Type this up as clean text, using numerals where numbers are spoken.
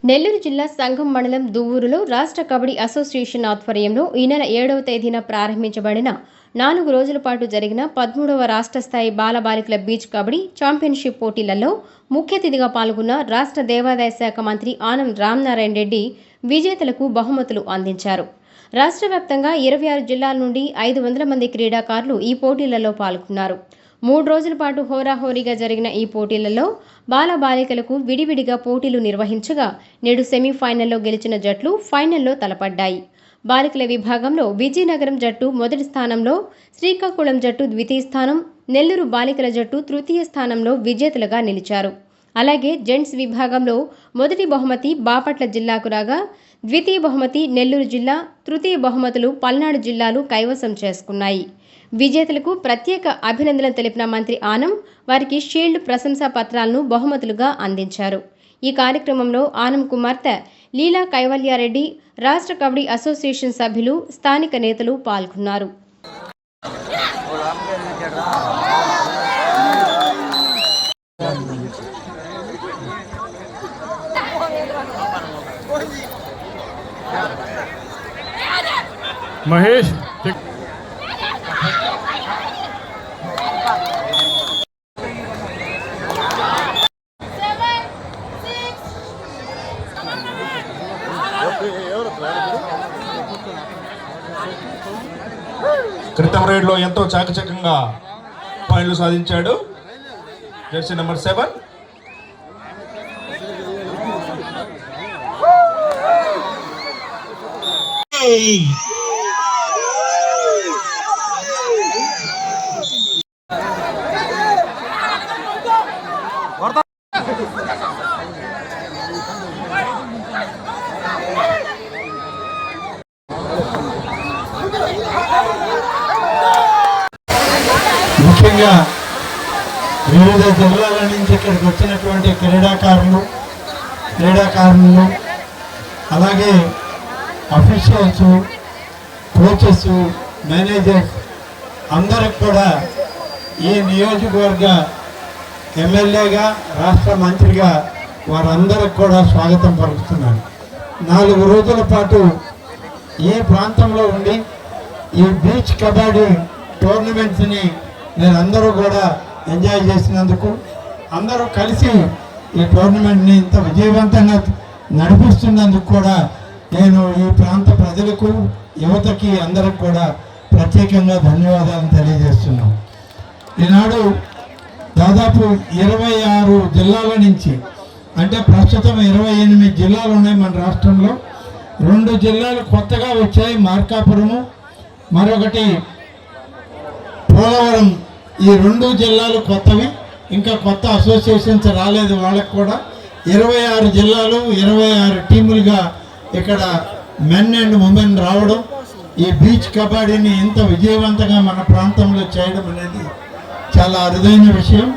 నెల్లూరు జిల్లా సంగం మండలం దువ్వూరులో రాష్ట్ర కబడ్డీ అసోసియేషన్ ఆధ్వర్యంలో ఈ నెల 7వ తేదీన ప్రారంభించబడిన 4 రోజుల పాటు జరిగిన 13వ రాష్ట్ర స్థాయి బాలబాలికల బీచ్ కబడ్డీ ఛాంపియన్షిప్ పోటీలలో ముఖ్య అతిథిగా పాల్గొన్న రాష్ట్ర దేవాదాయ శాఖ మంత్రి ఆనం రామనారాయణ రెడ్డి విజేతలకు బహుమతులు అందించారు. రాష్ట్ర వ్యాప్తంగా 26 జిల్లాల నుండి 500 మంది క్రీడాకారులు ఈ పోటీలలో పాల్గొన్నారు. 3 రోజుల పాటు హోరాహోరీగా జరిగిన ఈ పోటీలలో బాలబాలికలకు విడివిడిగా పోటీలు నిర్వహించగా నేడు సెమీఫైనల్లో గెలిచిన జట్లు ఫైనల్లో తలపడ్డాయి. బాలికల విభాగంలో విజయనగరం జట్టు మొదటి స్థానంలో, శ్రీకాకుళం జట్టు ద్వితీయ స్థానం, నెల్లూరు బాలికల జట్టు తృతీయ స్థానంలో విజేతలుగా నిలిచారు. అలాగే జెంట్స్ విభాగంలో మొదటి బహుమతి బాపట్ల జిల్లాకు రాగా, ద్వితీయ బహుమతి నెల్లూరు జిల్లా, తృతీయ బహుమతులు పల్నాడు జిల్లాలు కైవసం చేసుకున్నాయి. విజేతలకు ప్రత్యేక అభినందనలు తెలిపిన మంత్రి ఆనం వారికి షీల్డ్ ప్రశంసా పత్రాలను బహుమతులుగా అందించారు. ఈ కార్యక్రమంలో ఆనం కుమార్తె లీలా కైవల్యారెడ్డి, రాష్ట్ర కబడ్డీ అసోసియేషన్ సభ్యులు, స్థానిక నేతలు పాల్గొన్నారు. మహేష్ క్రితం రైడ్లో ఎంతో చాకచక్యంగా పాయింట్లు సాధించాడు. Jersey number 7. ముఖ్యంగా వివిధ జిల్లాల నుంచి ఇక్కడికి వచ్చినటువంటి క్రీడాకారులు అలాగే అఫీషియల్స్, కోచెస్, మేనేజర్స్ అందరికి కూడా ఈ నియోజకవర్గ ఎమ్మెల్యేగా, రాష్ట్ర మంత్రిగా వారందరికి కూడా స్వాగతం పలుకుతున్నాను. 4 రోజుల పాటు ఈ ప్రాంతంలో ఉండి ఈ బీచ్ కబడ్డీ టోర్నమెంట్స్ని అందరూ కూడా ఎంజాయ్ చేసినందుకు, అందరూ కలిసి ఈ టోర్నమెంట్ని ఇంత విజయవంతంగా నడిపిస్తున్నందుకు కూడా నేను ఈ ప్రాంత ప్రజలకు, యువతకి అందరికి కూడా ప్రత్యేకంగా ధన్యవాదాలు తెలియజేస్తున్నాను. ఈనాడు దాదాపు 26 జిల్లాల నుంచి, అంటే ప్రస్తుతం 28 జిల్లాలు ఉన్నాయి మన రాష్ట్రంలో. 2 జిల్లాలు కొత్తగా వచ్చాయి, మార్కాపురము, మరొకటి పోలవరం. ఈ 2 జిల్లాలు కొత్తవి, ఇంకా కొత్త అసోసియేషన్స్ రాలేదు. వాళ్ళకు కూడా 26 జిల్లాలు, 26 టీములుగా ఇక్కడ మెన్ అండ్ ఉమెన్ రావడం, ఈ బీచ్ కబడ్డీని ఇంత విజయవంతంగా మన ప్రాంతంలో చేయడం అనేది చాలా అరుదైన విషయం.